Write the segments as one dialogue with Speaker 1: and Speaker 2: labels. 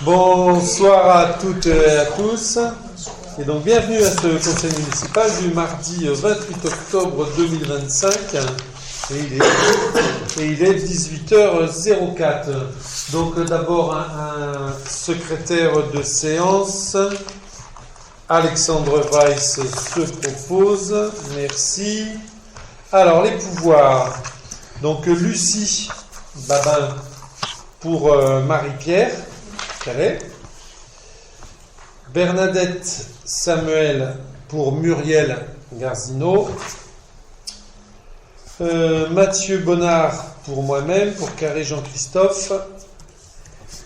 Speaker 1: Bonsoir à toutes et à tous. Et donc bienvenue à ce conseil municipal du mardi 28 octobre 2025. Et il est 18h04. Donc d'abord un secrétaire de séance. Alexandre Weiss se propose. Merci. Alors les pouvoirs. Donc Lucie Babin pour Marie-Pierre Calais. Bernadette Samuel pour Muriel Garzino. Mathieu Bonnard pour moi-même, pour Carré Jean-Christophe.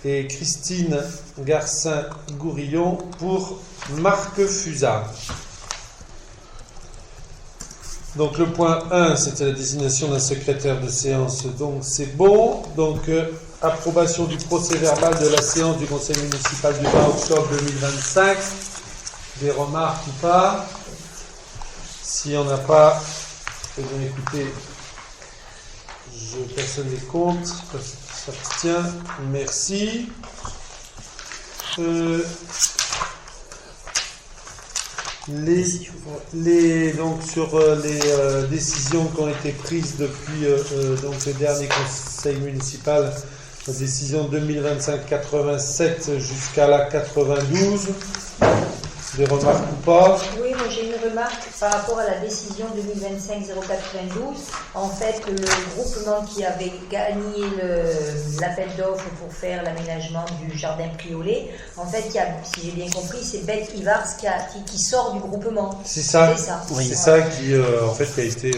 Speaker 1: Et Christine Garcin-Gourillon pour Marc Fusard. Donc le point 1, c'était la désignation d'un secrétaire de séance, donc c'est bon. Donc approbation du procès-verbal de la séance du conseil municipal du 20 octobre 2025. Des remarques ou pas? S'il n'y en a pas, eh bien écoutez, personne n'est contre, personne s'abstient, merci. Donc sur les décisions qui ont été prises depuis donc le dernier conseil municipal, la décision 2025-87 jusqu'à la 92, des remarques ou pas?
Speaker 2: Oui, moi j'ai une remarque par rapport à la décision 2025-092. En fait, le groupement qui avait gagné l'appel d'offres pour faire l'aménagement du jardin Priolet, en fait, si j'ai bien compris, c'est Beth Ivars qui sort du groupement.
Speaker 1: C'est ça.
Speaker 2: C'est ça.
Speaker 1: Oui. C'est ça qui, en fait, qui a été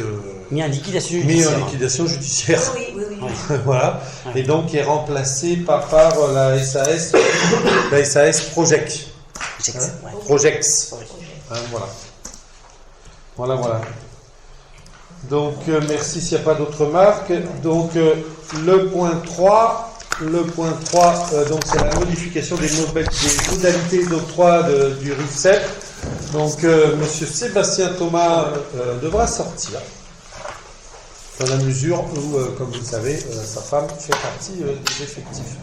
Speaker 3: mis en liquidation
Speaker 1: judiciaire.
Speaker 2: Oui.
Speaker 1: Voilà. Ouais. Et donc qui est remplacé par la SAS Project. Projects. Hein, voilà. Donc, merci s'il n'y a pas d'autres remarques. Donc, le point 3, donc c'est la modification des modalités d'octroi du RIFSEP. Donc, monsieur Sébastien Thomas devra sortir, dans la mesure où, comme vous le savez, sa femme fait partie des effectifs.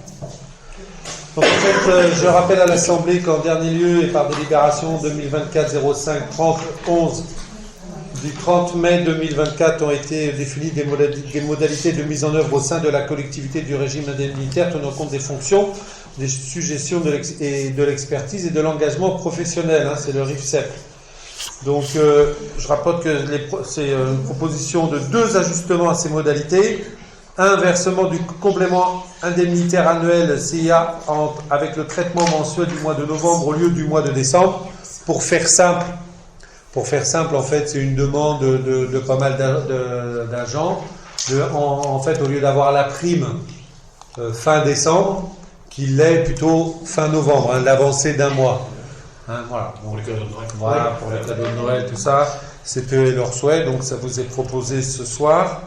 Speaker 1: Donc, en fait, je rappelle à l'Assemblée qu'en dernier lieu et par délibération 2024-05-30-11 du 30 mai 2024 ont été définies des modalités de mise en œuvre au sein de la collectivité du régime indemnitaire tenant compte des fonctions, des suggestions et de l'expertise et de l'engagement professionnel. Hein, c'est le RIFSEP. Donc, je rapporte que c'est une proposition de 2 ajustements à ces modalités. Un versement du complément indemnitaire annuel CIA avec le traitement mensuel du mois de novembre au lieu du mois de décembre. Pour faire simple, en fait, c'est une demande de pas mal d'agents. En fait, au lieu d'avoir la prime fin décembre, qu'il l'ait plutôt fin novembre, l'avancée d'un mois. Hein, voilà. Donc, pour les cadeaux de Noël, tout ça, c'était leur souhait. Donc, ça vous est proposé ce soir.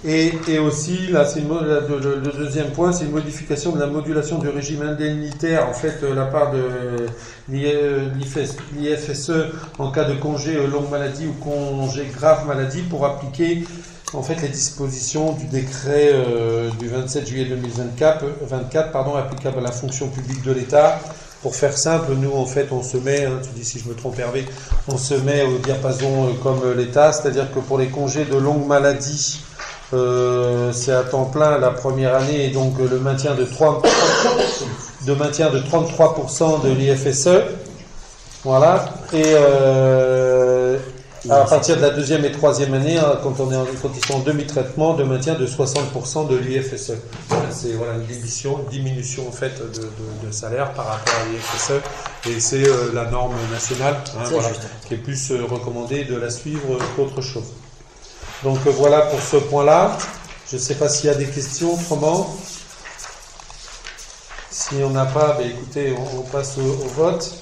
Speaker 1: Et aussi, là, le deuxième point, c'est une modification de la modulation du régime indemnitaire, en fait, la part de l'IFSE en cas de congé longue maladie ou congé grave maladie pour appliquer, en fait, les dispositions du décret du 27 juillet 2024, applicable à la fonction publique de l'État. Pour faire simple, nous, en fait, on se met, tu dis si je me trompe Hervé, on se met au diapason comme l'État, c'est-à-dire que pour les congés de longue maladie, c'est à temps plein la première année et donc le maintien de 33% de l'IFSE. Voilà. Et à partir de la deuxième et troisième année, quand ils sont en demi-traitement, de maintien de 60% de l'IFSE. C'est une diminution en fait de salaire par rapport à l'IFSE. Et c'est la norme nationale qui est plus recommandée de la suivre qu'autre chose. Donc voilà pour ce point-là. Je ne sais pas s'il y a des questions autrement. Si on n'a pas, écoutez, on passe au vote.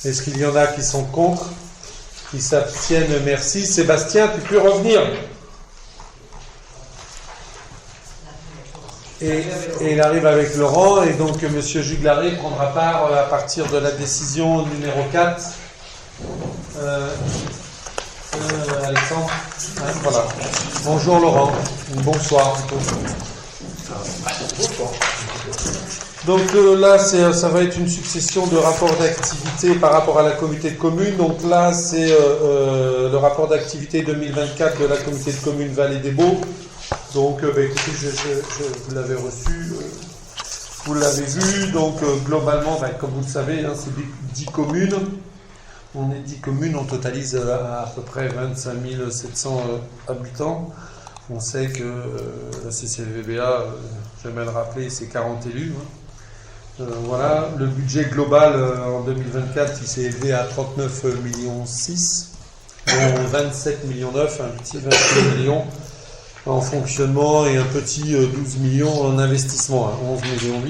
Speaker 1: Est-ce qu'il y en a qui sont contre, qui s'abstiennent? Merci. Sébastien, tu peux revenir. Et il arrive avec Laurent. Et donc M. Juglaré prendra part à partir de la décision numéro 4. Alexandre. Voilà. Bonjour Laurent. Bonsoir. Bonsoir. Donc là, ça va être une succession de rapports d'activité par rapport à la communauté de communes. Donc là, c'est le rapport d'activité 2024 de la communauté de communes Vallée des Baux. Donc, écoutez, vous l'avez reçu, vous l'avez vu. Donc, globalement, comme vous le savez, hein, c'est 10 communes. On est 10 communes, on totalise à peu près 25 700 habitants. On sait que la CCVBA, j'aime le rappeler, c'est 40 élus. Hein. Voilà, le budget global en 2024, il s'est élevé à 39,6 millions, dont 27,9 millions, un petit 28 millions en fonctionnement et un petit 12 millions en investissement, hein, 11,8 millions.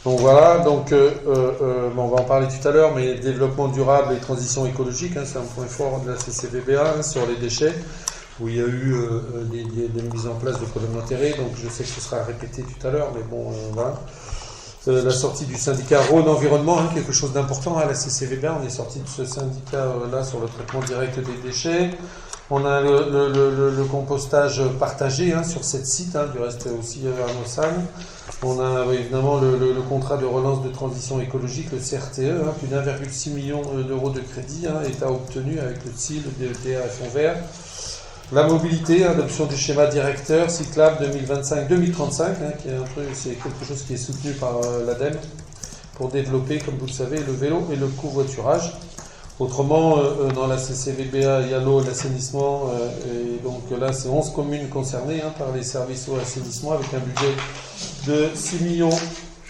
Speaker 1: Donc voilà, donc on va en parler tout à l'heure, mais développement durable et transition écologique, hein, c'est un point fort de la CCVBA, hein, sur les déchets, où il y a eu des mises en place de problèmes d'intérêt, donc je sais que ce sera répété tout à l'heure, mais bon, voilà. La sortie du syndicat Rhône Environnement, hein, quelque chose d'important à la CCVBA, on est sorti de ce syndicat-là sur le traitement direct des déchets. On a le compostage partagé, hein, sur 7 sites, hein, du reste aussi à Nossagne. On a évidemment le contrat de relance de transition écologique, le CRTE, hein, plus d'1,6 million d'euros de crédit, hein, est obtenu avec le CIL, le DETA et Fonds Vert. La mobilité, adoption du schéma directeur cyclable 2025-2035, hein, c'est quelque chose qui est soutenu par l'ADEME pour développer, comme vous le savez, le vélo et le covoiturage. Autrement, dans la CCVBA, il y a l'eau, l'assainissement, et donc là, c'est 11 communes concernées, hein, par les services eau et assainissement, avec un budget de 6 millions,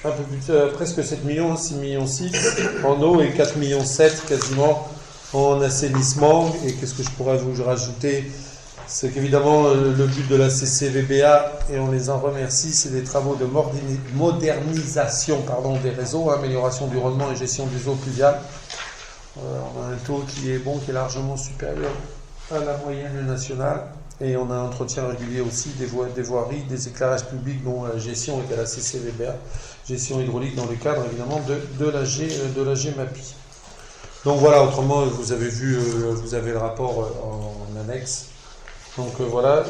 Speaker 1: un peu plus, presque 7 millions, 6 millions 6 en eau et 4 millions 7 quasiment en assainissement. Et qu'est-ce que je pourrais vous rajouter ? C'est qu'évidemment, le but de la CCVBA, et on les en remercie, c'est des travaux de modernisation des réseaux, amélioration du rendement et gestion des eaux pluviales. On a un taux qui est bon, qui est largement supérieur à la moyenne nationale. Et on a un entretien régulier aussi des voiries, des éclairages publics dont la gestion est à la CCVBA, gestion hydraulique dans le cadre évidemment de la GEMAPI. Donc voilà, autrement, vous avez vu, vous avez le rapport en annexe. Donc voilà,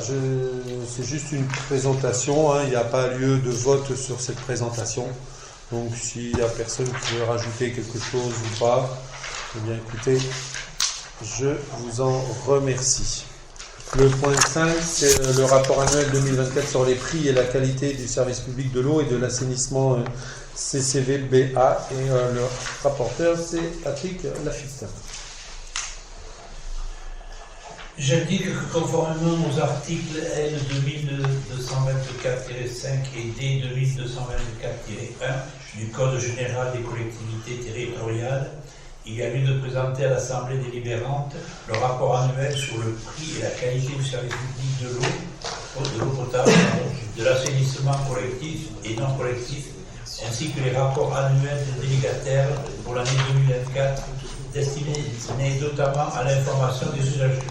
Speaker 1: c'est juste une présentation, hein, il n'y a pas lieu de vote sur cette présentation. Donc s'il n'y a personne qui veut rajouter quelque chose ou pas, eh bien écoutez, je vous en remercie. Le point 5, c'est le rapport annuel 2024 sur les prix et la qualité du service public de l'eau et de l'assainissement CCVBA. Et le rapporteur, c'est Patrick Lafitte.
Speaker 3: J'indique que conformément aux articles L 2224-5 et D 2224-1 du Code général des collectivités territoriales, il y a lieu de présenter à l'Assemblée délibérante le rapport annuel sur le prix et la qualité du service public de l'eau potable, de l'assainissement collectif et non collectif, ainsi que les rapports annuels des délégataires pour l'année 2024, destinés notamment à l'information des usagers.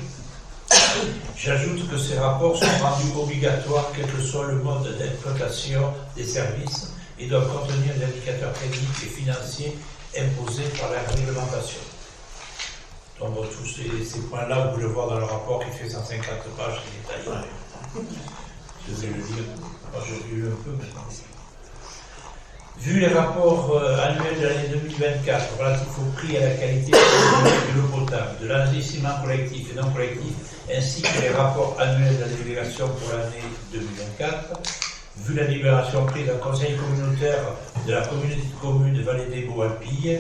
Speaker 3: J'ajoute que ces rapports sont rendus obligatoires quel que soit le mode d'exploitation des services et doivent contenir des indicateurs techniques et financiers imposés par la réglementation. Donc tous ces points-là, vous pouvez le voir dans le rapport qui fait 150 pages détaillées. Je vais le lire, moi je l'ai lu un peu maintenant. Vu les rapports annuels de l'année 2024 relatifs au prix et à la qualité de l'eau potable, de l'assainissement collectif et non collectif, ainsi que les rapports annuels de la délégation pour l'année 2024, vu la libération prise d'un conseil communautaire de la communauté de communes Vallée des Baux Alpilles,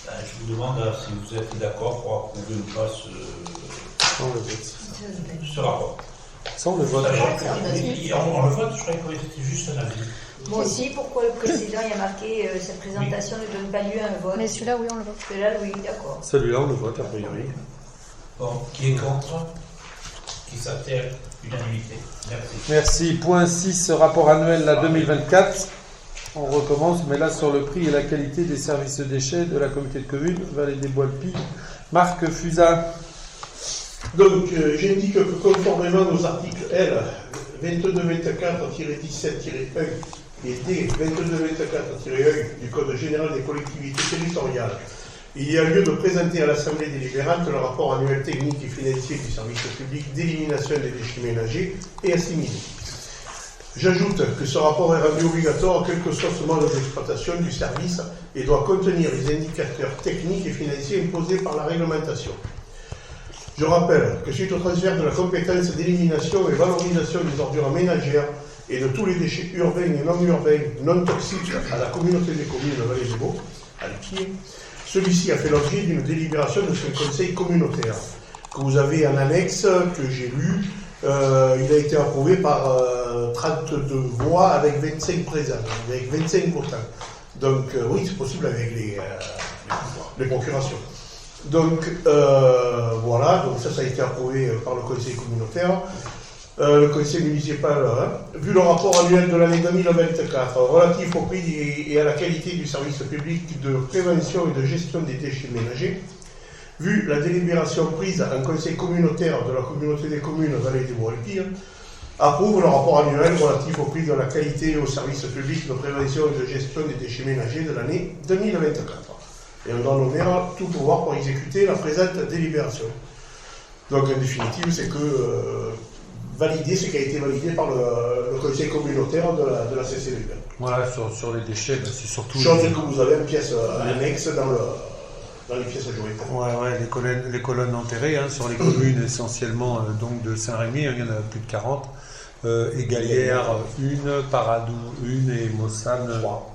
Speaker 3: je vous demande si vous êtes d'accord pour approuver ou pas ce rapport.
Speaker 1: Ça, on le vote.
Speaker 3: On le vote, je croyais que c'était juste un avis.
Speaker 2: Moi aussi, pourquoi le précédent, il y a marqué cette présentation ne donne pas lieu à un vote.
Speaker 4: Mais celui-là, oui, on le vote.
Speaker 2: Celui-là, oui, d'accord.
Speaker 1: Celui-là, on le vote, a priori.
Speaker 3: Bon, qui est contre? Qui s'abstient? Unanimité. Merci.
Speaker 1: Merci. Point 6, rapport annuel la 2024. On recommence, mais là sur le prix et la qualité des services de déchets de la communauté de communes Vallée des Baux Alpilles. Marc Fusa.
Speaker 5: Donc, j'indique que conformément aux articles L 2224-17-1 et D 2224-1 du Code général des collectivités territoriales, il y a lieu de présenter à l'Assemblée délibérante le rapport annuel technique et financier du service public d'élimination des déchets ménagers et assimilés. J'ajoute que ce rapport est rendu obligatoire quel que soit ce mode d'exploitation du service et doit contenir les indicateurs techniques et financiers imposés par la réglementation. Je rappelle que suite au transfert de la compétence d'élimination et valorisation des ordures ménagères et de tous les déchets urbains et non urbains non toxiques à la communauté des communes de Vallée des Baux, à l'IPIE, celui-ci a fait l'objet d'une délibération de ce conseil communautaire que vous avez en annexe, que j'ai lu. Il a été approuvé par 32 voix avec 25 présents, avec 25 votants. Donc oui, c'est possible avec les procurations. Donc voilà, donc ça a été approuvé par le conseil communautaire. Le conseil municipal, vu le rapport annuel de l'année 2024 relatif au prix et à la qualité du service public de prévention et de gestion des déchets ménagers, vu la délibération prise en conseil communautaire de la communauté des communes Vallée des Baux-Alpilles, approuve le rapport annuel relatif au prix de la qualité et au service public de prévention et de gestion des déchets ménagers de l'année 2024. Et on donne au maire tout pouvoir pour exécuter la présente délibération. Donc en définitive, c'est que valider ce qui a été validé par le conseil communautaire de la CCDP.
Speaker 1: Voilà, sur les déchets, ben, c'est surtout...
Speaker 5: Chose que vous avez une pièce annexe dans les pièces majoritaires.
Speaker 1: Ouais, les colonnes enterrées sur les communes essentiellement donc de Saint-Rémy, il y en a plus de 40. Égalière, une, Paradou, une et Mossane, 3.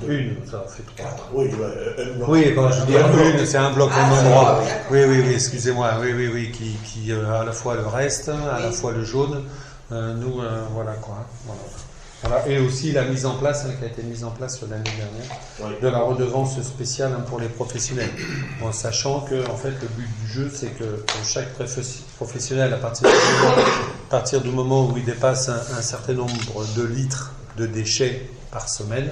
Speaker 1: Une, ça fait 3.
Speaker 5: Oui,
Speaker 1: oui, quand je veux dire une, c'est un bloc au même endroit. Oui, excusez-moi, oui, qui à la fois le reste, à la fois le jaune. Nous, voilà quoi. Voilà. Et aussi la mise en place, qui a été mise en place l'année dernière, de la redevance spéciale pour les professionnels. En sachant que, en fait, le but du jeu, c'est que chaque professionnel, à partir du moment où il dépasse un certain nombre de litres de déchets par semaine,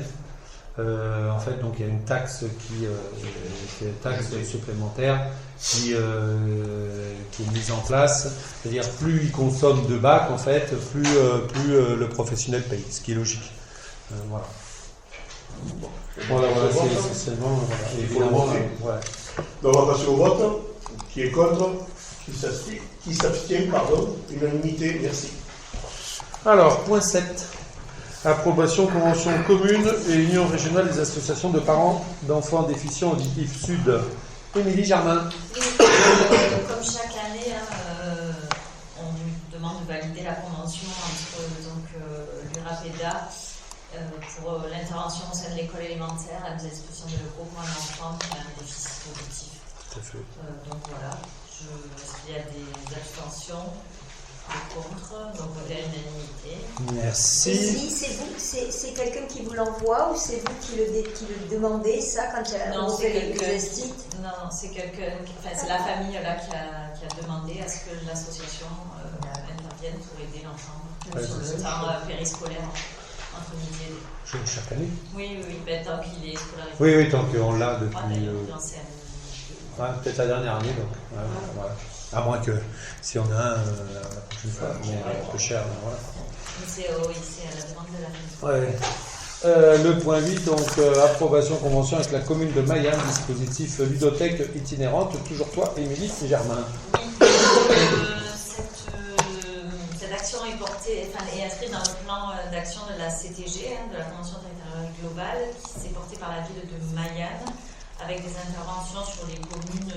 Speaker 1: en fait, donc il y a une taxe qui est une taxe supplémentaire qui est mise en place. C'est-à-dire plus il consomme de bac, en fait, plus le professionnel paye, ce qui est logique. Voilà, c'est essentiellement. Évidemment,
Speaker 5: Donc on va passer au vote. Qui est contre? Qui s'abstient, unanimité, merci.
Speaker 1: Alors, point 7. Approbation convention commune et union régionale des associations de parents d'enfants déficients auditifs Sud. Émilie Germain.
Speaker 4: Oui, comme chaque année, on demande de valider la convention entre l'URAPEDA pour l'intervention au sein de l'école élémentaire à disposition de le groupement d'enfants qui a un déficit auditif.
Speaker 1: Tout à fait.
Speaker 4: Donc voilà, est-ce qu'il y a des abstentions? Contre, donc voter à l'unanimité.
Speaker 1: Merci.
Speaker 2: Et si c'est quelqu'un qui vous l'envoie ou c'est vous qui le demandez ça quand il y a
Speaker 4: non, c'est quelqu'un.
Speaker 2: Non,
Speaker 4: c'est quelqu'un. Enfin, c'est la famille là qui a demandé à ce que l'association intervienne pour aider l'enfant sur le temps périscolaire entre midi et deux.
Speaker 1: Chaque année.
Speaker 4: Oui, tant qu'il est scolarisé.
Speaker 1: Oui, tant qu'on l'a depuis. Peut-être la dernière année donc. Voilà. À moins que si on a un la prochaine fois, mais un peu cher. Voilà.
Speaker 4: C'est à la demande de la famille.
Speaker 1: Ouais. Le point 8, donc approbation convention avec la commune de Mayenne, dispositif ludothèque itinérante. Toujours toi, Émilie Germain.
Speaker 4: Oui, cette action est inscrite dans le plan d'action de la CTG, de la Convention territoriale globale, qui s'est portée par la ville de Mayenne, avec des interventions sur les communes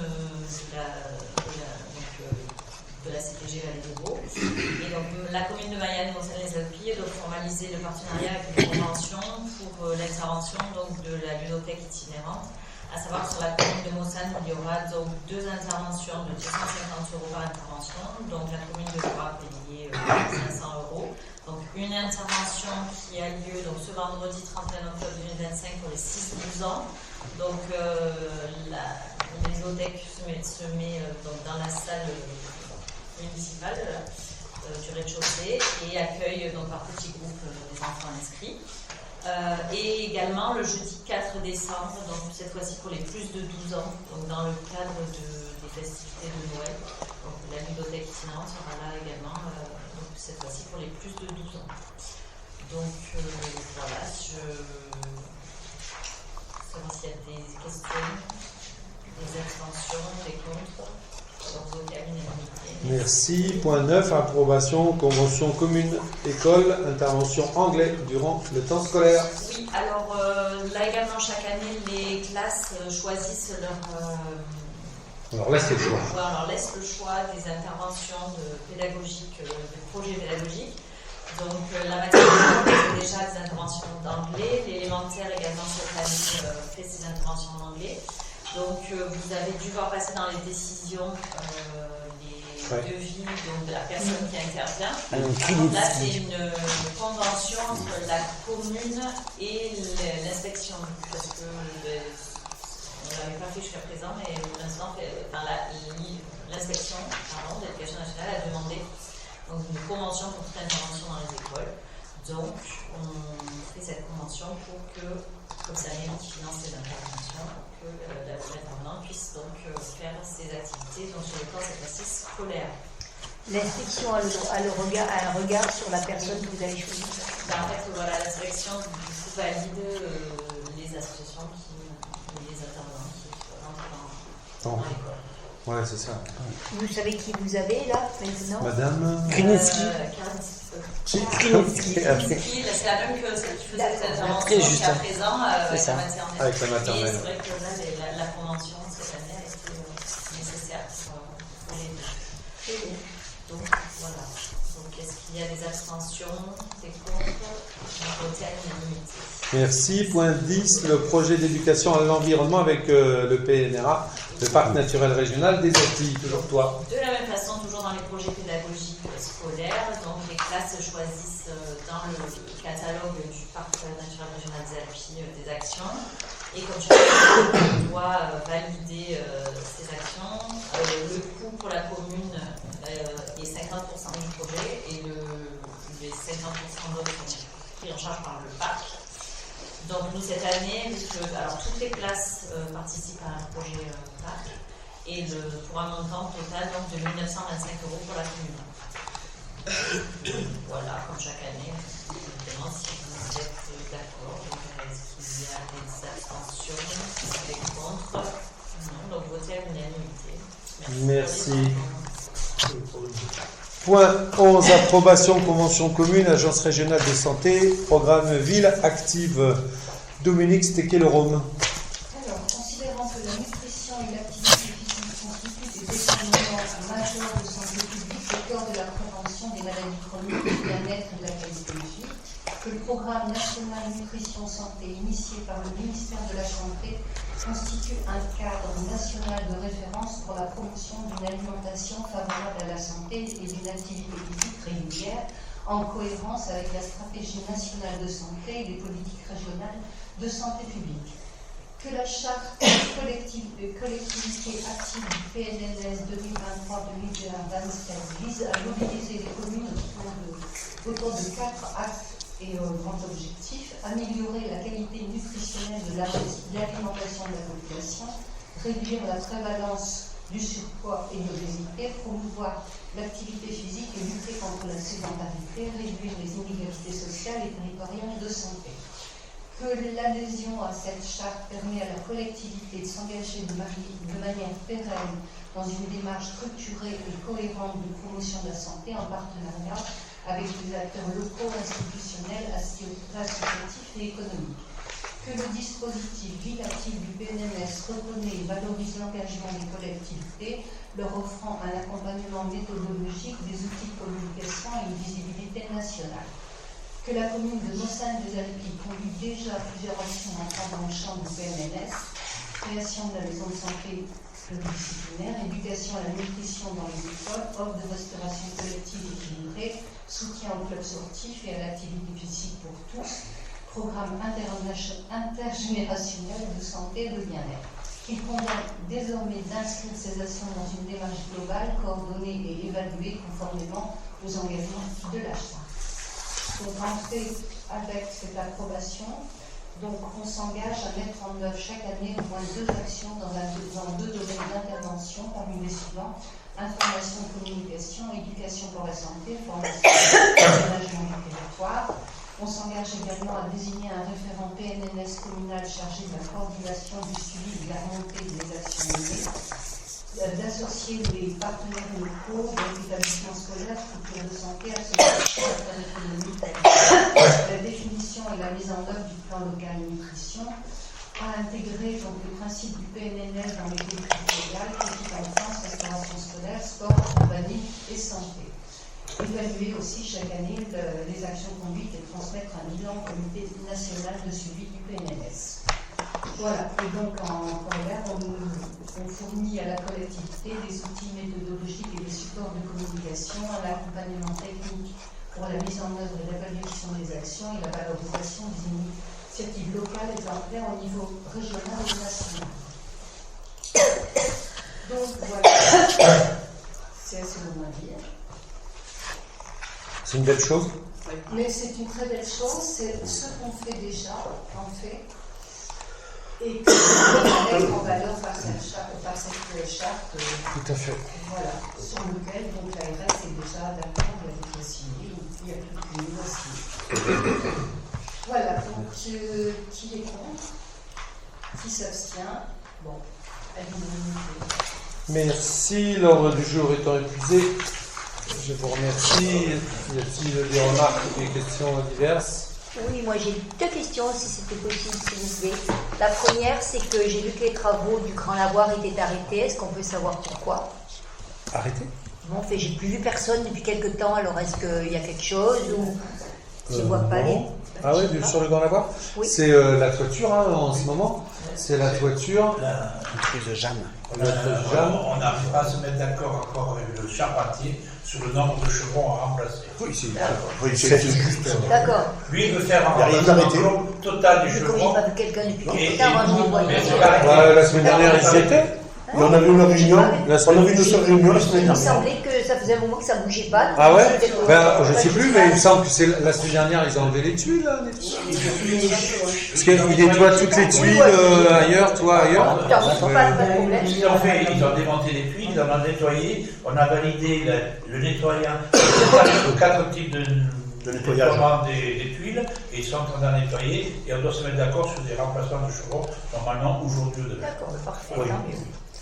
Speaker 4: de la CTG Vallée des Baux. Et donc la commune de Mayenne, les Alpilles, doit formaliser le partenariat avec une convention pour l'intervention de la ludothèque itinérante, à savoir que sur la commune de Mossane, il y aura donc 2 interventions de 250 € par intervention, donc la commune devra payer 500 €. Donc une intervention qui a lieu donc, ce vendredi 31 octobre 2025 pour les 6-12 ans. Donc la ludothèque se met donc, dans la salle municipale du rez-de-chaussée et accueille donc, par petits groupes les enfants inscrits. Et également le jeudi 4 décembre, donc cette fois-ci pour les plus de 12 ans, donc dans le cadre des festivités de Noël. Donc la ludothèque itinérante sera là également, donc cette fois-ci pour les plus de 12 ans. Donc voilà, savoir s'il y a des questions, des abstentions, des contre, donc voter à l'unanimité.
Speaker 1: Merci. Point 9, approbation, convention commune école, intervention anglais durant le temps scolaire.
Speaker 4: Oui, alors là également, chaque année, les classes choisissent
Speaker 1: On leur laisse le choix.
Speaker 4: on leur laisse le choix des interventions pédagogiques, des projets pédagogiques. Donc la maternelle fait déjà des interventions d'anglais, l'élémentaire également cette année fait ses interventions en anglais. Donc vous avez dû voir passer dans les décisions les devis donc, de la personne qui intervient. Là c'est une convention entre la commune et l'inspection, parce que on ne l'avait pas fait jusqu'à présent, mais pour l'instant l'inspection de l'éducation nationale a demandé donc, une convention pour toute intervention dans les écoles. Donc, on fait cette convention pour que, comme c'est la mairie qui finance les interventions, que l'intervenant puisse donc faire ses activités donc, sur le plan cette fois-ci scolaire.
Speaker 2: L'inspection a un regard sur la personne que vous avez choisie.
Speaker 4: En fait, voilà, l'inspection valide les associations les intervenants qui rentrent dans l'école.
Speaker 1: Ouais, c'est ça.
Speaker 2: Vous savez qui vous avez là maintenant?
Speaker 1: Madame
Speaker 2: Kriniski.
Speaker 4: Kriniski, c'est la même que celle qui faisait les interventions jusqu'à présent avec la maternelle.
Speaker 1: Avec la maternelle.
Speaker 4: Et c'est vrai que là, la convention cette année a été nécessaire pour les deux. Donc voilà. Donc est-ce qu'il y a des abstentions, des contre? On vote à l'unanimité.
Speaker 1: Merci. Point 10, le projet d'éducation à l'environnement avec le PNRA, le Parc naturel régional des Antilles. Toujours toi.
Speaker 4: De la même façon, toujours dans les projets pédagogiques scolaires, donc les classes choisissent dans le catalogue du Parc naturel régional des Alpes des actions. Et comme chaque année, on doit valider ces actions. Le coût pour la commune est 50% du projet et les 50% d'autres sont pris en charge par le parc. Donc nous cette année, alors toutes les classes participent à un projet parc et pour un montant total donc, de 1 925 € pour la commune. Voilà, comme chaque année, évidemment si vous êtes d'accord, est-ce qu'il y a des abstentions, des contre? Non, donc votez à l'unanimité.
Speaker 1: Merci. Point 11, approbation convention commune, agence régionale de santé, programme Ville Active. Dominique Stekelerome.
Speaker 6: Alors, considérant que la nutrition et l'activité physique constituent des déterminants majeurs de santé publique au cœur de la prévention des maladies chroniques, du bien-être et de la qualité de vie, que le programme national nutrition santé initié par le ministère de la Santé constitue un cadre national de référence pour la promotion d'une alimentation favorable à la santé et d'une activité physique régulière en cohérence avec la stratégie nationale de santé et les politiques régionales de santé publique. Que la charte collectivité active du PNLS 2023-2027 vise à mobiliser les communes autour de 4 axes et grands objectifs: améliorer la qualité nutritionnelle de l'alimentation de la population, réduire la prévalence du surpoids et de l'obésité, promouvoir l'activité physique et lutter contre la sédentarité, réduire les inégalités sociales et territoriales de santé. Que l'adhésion à cette charte permet à la collectivité de s'engager de manière pérenne dans une démarche structurée et cohérente de promotion de la santé en partenariat avec les acteurs locaux, institutionnels, associatifs et économiques. Que le dispositif Ville Active du PNMS reconnaît et valorise l'engagement des collectivités, leur offrant un accompagnement méthodologique, des outils de communication et une visibilité nationale. Que la commune de Mossane-des-Alpilles conduit déjà plusieurs actions entrant dans le champ du PNMS: création de la maison de santé pluridisciplinaire, éducation à la nutrition dans les écoles, offre de restauration collective équilibrée, soutien aux clubs sportifs et à l'activité physique pour tous, programme intergénérationnel de santé et de bien-être. Il convient désormais d'inscrire ces actions dans une démarche globale, coordonnée et évaluée conformément aux engagements de la charte. Donc, avec cette approbation, donc, on s'engage à mettre en œuvre chaque année au moins 2 actions dans 2 domaines d'intervention parmi les suivants: information, communication, éducation pour la santé, formation, aménagement du territoire. On s'engage également à désigner un référent PNNS communal chargé de la coordination du suivi et de la remontée des actions menées. d'associer les partenaires locaux, donc établissements scolaires, structures de santé, associations d'acteurs économiques, la définition et la mise en œuvre du plan local nutrition, à intégrer donc les principes du PNNL dans les politiques locales, petite enfance, restauration scolaire, sport, urbanisme et santé. Évaluer aussi chaque année les actions conduites et transmettre un bilan au comité national de suivi du PNLS. Voilà, et donc en l'air, on fournit à la collectivité des outils méthodologiques et des supports de communication, à l'accompagnement technique pour la mise en œuvre et l'évaluation des actions et la valorisation des initiatives locales exemplaires au niveau régional et national. Donc voilà, c'est assez long à dire.
Speaker 1: C'est une belle chose.
Speaker 6: Mais c'est une très belle chose, c'est ce qu'on fait déjà, en fait, et que on met en valeur par cette charte.
Speaker 1: Tout à fait.
Speaker 6: Voilà, sur lequel donc l'ARS est déjà d'accord, il a déjà signé, donc il n'y a plus qu'une négocier. Voilà, donc qui est contre, qui s'abstient, bon, à l'unanimité.
Speaker 1: Merci. L'ordre du jour étant épuisé, je vous remercie. Y a-t-il des remarques ou des questions diverses?
Speaker 2: Oui, moi j'ai deux questions, si c'était possible, s'il vous plaît. La première, c'est que j'ai vu que les travaux du Grand Lavoir étaient arrêtés. Est-ce qu'on peut savoir pourquoi?
Speaker 1: Arrêtez.
Speaker 2: Bon, en fait, j'ai plus vu personne depuis quelque temps, alors est-ce qu'il y a quelque chose ou je ne vois pas les...
Speaker 1: Ah oui, sur le Grand Lavoir.
Speaker 2: Oui.
Speaker 1: C'est la toiture en ce moment. C'est la toiture.
Speaker 7: de Jeanne.
Speaker 3: On n'arrive pas à se mettre d'accord encore avec le charpentier sur le nombre de chevrons à remplacer.
Speaker 7: Oui, c'est juste.
Speaker 2: D'accord.
Speaker 3: Lui, il veut faire un
Speaker 7: Il y a rien d'arrêté.
Speaker 3: remplacement total des
Speaker 2: Mais comme j'ai
Speaker 3: chevrons.
Speaker 2: pas vu quelqu'un depuis
Speaker 3: Et-
Speaker 2: quelque temps, moi je les voyais.
Speaker 3: mais c'est pareil.
Speaker 1: Ouais, la semaine dernière, ils y étaient.
Speaker 7: Et on avait une réunion,
Speaker 1: La semaine-
Speaker 7: on avait une seule réunion la semaine
Speaker 2: Il me
Speaker 7: dernière.
Speaker 2: semblait que ça faisait un moment que ça bougeait pas. donc
Speaker 1: Ah ouais
Speaker 2: c'était pour-
Speaker 1: Ben, je sais plus, mais il me semble que c'est la semaine dernière, ils ont enlevé les tuiles. Là, parce qu'il nettoie toutes les tuiles ailleurs, toi ailleurs.
Speaker 2: Putain, c'est pas de problème.
Speaker 3: Ils ont fait, ils ont démonté les tuiles, ils en ont nettoyé, on a validé le nettoyant, le 4 types de
Speaker 7: nettoyage.
Speaker 3: nettoiement des tuiles, et ils sont en train d'en nettoyer, et on doit se mettre d'accord sur des remplacements de chevrons, normalement aujourd'hui ou demain.
Speaker 2: D'accord, parfait.
Speaker 3: Oui.
Speaker 2: tant mieux.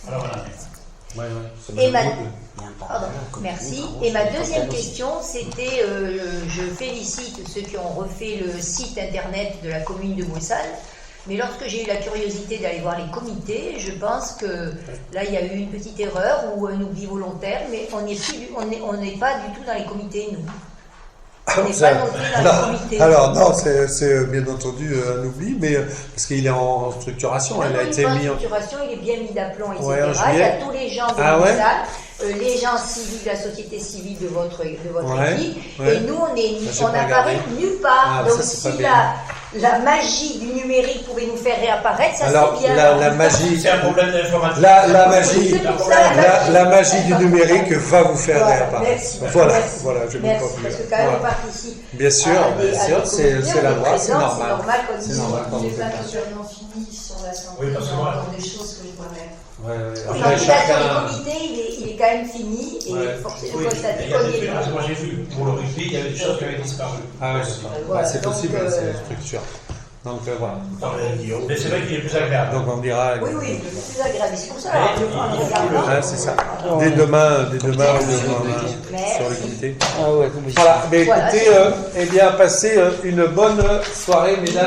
Speaker 3: Alors on en est.
Speaker 2: Et Pardon, merci. Et ma deuxième question, c'était, je félicite ceux qui ont refait le site internet de la commune de Moussal, mais lorsque j'ai eu la curiosité d'aller voir les comités, je pense que là il y a eu une petite erreur ou un oubli volontaire, mais on n'est pas du tout dans les comités, nous. On n'est pas non plus dans les comités.
Speaker 1: Alors non, c'est bien entendu un oubli, mais parce qu'il est en structuration, elle a été mis en...
Speaker 2: structuration, il est bien mis d'aplomb, etc.
Speaker 1: Ouais, en
Speaker 2: Il y a
Speaker 1: juillet.
Speaker 2: tous les gens de
Speaker 1: Ah ouais.
Speaker 2: Moussal, les gens civils, la société civile de votre
Speaker 1: Ouais,
Speaker 2: équipe,
Speaker 1: ouais.
Speaker 2: et nous on
Speaker 1: pas
Speaker 2: n'apparaît
Speaker 1: regardé.
Speaker 2: nulle part.
Speaker 1: Ah,
Speaker 2: Donc
Speaker 1: ça, c'est
Speaker 2: si
Speaker 1: pas
Speaker 2: la magie du numérique pouvait nous faire réapparaître, ça
Speaker 1: Alors,
Speaker 2: c'est bien.
Speaker 1: la magie...
Speaker 3: C'est un problème d'informatique.
Speaker 1: La magie,
Speaker 2: C'est pour ça,
Speaker 1: la magie du numérique va vous faire
Speaker 2: Voilà,
Speaker 1: réapparaître.
Speaker 2: merci.
Speaker 1: Voilà,
Speaker 2: Merci.
Speaker 1: voilà, je ne
Speaker 2: Merci,
Speaker 1: peux pas
Speaker 2: parce
Speaker 1: plus.
Speaker 2: que quand même on
Speaker 1: Voilà.
Speaker 2: participe.
Speaker 1: Bien sûr, c'est la loi, c'est normal.
Speaker 2: qu'on
Speaker 1: C'est
Speaker 2: dise.
Speaker 1: normal.
Speaker 6: Il n'est pas totalement fini sur la santé,
Speaker 3: Oui, parce
Speaker 6: il y
Speaker 3: que
Speaker 6: a
Speaker 3: moi-
Speaker 6: encore des choses que je dois mettre.
Speaker 1: Ouais, ouais.
Speaker 2: Oui,
Speaker 1: Après,
Speaker 2: en tout cas, sur
Speaker 1: chacun...
Speaker 2: les comités, il est quand même fini et
Speaker 1: Ouais.
Speaker 2: forcément
Speaker 3: Oui,
Speaker 2: constater
Speaker 3: il y a
Speaker 2: qu'on
Speaker 3: des
Speaker 2: y est
Speaker 3: trucs,
Speaker 2: pas.
Speaker 3: parce que moi j'ai vu, pour le rugby, il y avait des choses qui avaient disparu.
Speaker 1: Ah ouais,
Speaker 2: Voilà,
Speaker 1: c'est
Speaker 2: donc,
Speaker 1: possible, c'est une structure. Donc voilà.
Speaker 3: Mais c'est vrai qu'il est plus agréable.
Speaker 1: Donc on dira...
Speaker 2: Oui, oui, c'est plus agréable. C'est pour ça, alors, en regardant.
Speaker 1: Ouais, c'est ça. Dès demain, on est
Speaker 2: Merci.
Speaker 1: sur le comité.
Speaker 7: Ah ouais,
Speaker 1: Voilà, mais
Speaker 2: Voilà,
Speaker 1: écoutez,
Speaker 2: c'est
Speaker 1: eh bien, passez une bonne soirée, mesdames.